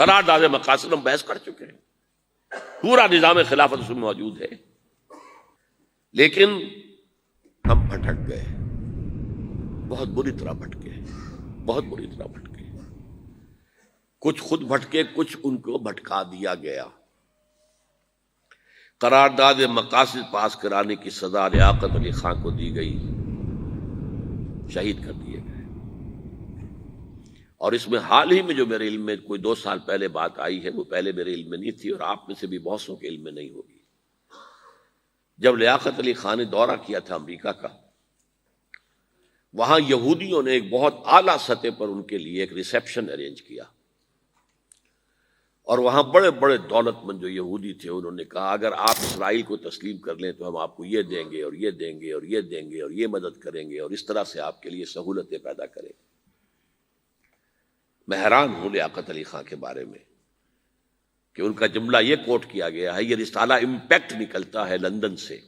قرارداد مقاصد ہم بحث کر چکے ہیں، پورا نظام خلافت اس میں موجود ہے، لیکن ہم بھٹک گئے، بہت بری طرح بھٹکے، بہت بری طرح بھٹکے، کچھ خود بھٹکے، کچھ ان کو بھٹکا دیا گیا۔ قرارداد مقاصد پاس کرانے کی سزا لیاقت علی خان کو دی گئی، شہید کر دیے گئے۔ اور اس میں حال ہی میں جو میرے علم میں کوئی 2 سال پہلے بات آئی ہے، وہ پہلے میرے علم میں نہیں تھی اور آپ میں سے بھی بہت سو کے علم میں نہیں ہوگی۔ جب لیاقت علی خان نے دورہ کیا تھا امریکہ کا، وہاں یہودیوں نے ایک بہت اعلیٰ سطح پر ان کے لیے ایک ریسیپشن ارینج کیا، اور وہاں بڑے بڑے دولت مند جو یہودی تھے انہوں نے کہا اگر آپ اسرائیل کو تسلیم کر لیں تو ہم آپ کو یہ دیں گے اور یہ دیں گے اور یہ دیں گے اور یہ مدد کریں گے اور اس طرح سے آپ کے لیے سہولتیں پیدا کریں گے۔ میں حیران ہوں لیاقت علی خان کے بارے میں کہ ان کا جملہ یہ کوٹ کیا گیا ہے، یہ رسالہ امپیکٹ نکلتا ہے لندن سے،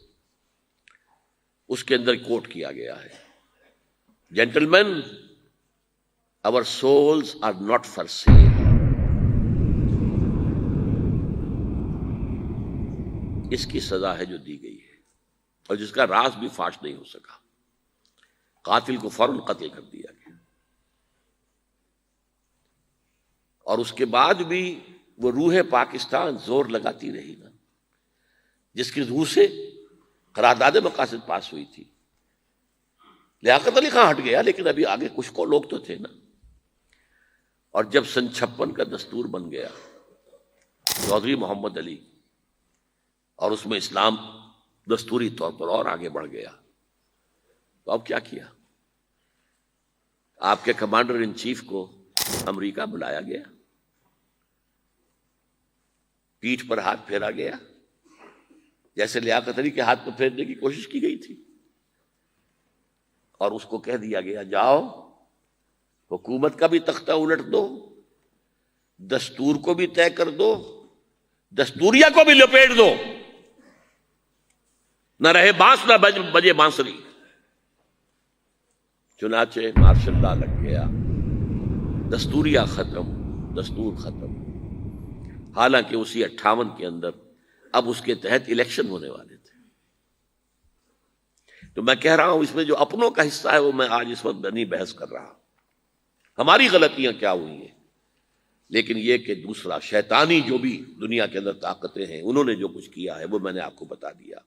اس کے اندر کوٹ کیا گیا ہے، gentlemen our souls are not for sale۔ اس کی سزا ہے جو دی گئی ہے اور جس کا راز بھی فاش نہیں ہو سکا، قاتل کو فوراً قتل کر دیا گیا، اور اس کے بعد بھی وہ روح پاکستان زور لگاتی رہی نا، جس کی روح سے قرارداد مقاصد پاس ہوئی تھی۔ لیاقت علی خان ہٹ گیا لیکن ابھی آگے کچھ کو لوگ تو تھے نا، اور جب سن 56 کا دستور بن گیا چودھری محمد علی، اور اس میں اسلام دستوری طور پر اور آگے بڑھ گیا، تو اب کیا کیا؟ آپ کے کمانڈر ان چیف کو امریکہ بلایا گیا، پیٹھ پر ہاتھ پھیرا گیا، جیسے لیاقت علی کے ہاتھ پر پھیرنے کی کوشش کی گئی تھی، اور اس کو کہہ دیا گیا جاؤ حکومت کا بھی تختہ الٹ دو، دستور کو بھی طے کر دو، دستوریہ کو بھی لپیٹ دو، نہ رہے بانس نہ بجے بانسری۔ چنانچہ مارشل لا لگ گیا، دستوریہ ختم، دستور ختم، حالانکہ اسی 58 کے اندر اب اس کے تحت الیکشن ہونے والے تھے۔ تو میں کہہ رہا ہوں اس میں جو اپنوں کا حصہ ہے وہ میں آج اس وقت نہیں بحث کر رہا، ہماری غلطیاں کیا ہوئی ہیں، لیکن یہ کہ دوسرا شیطانی جو بھی دنیا کے اندر طاقتیں ہیں انہوں نے جو کچھ کیا ہے وہ میں نے آپ کو بتا دیا۔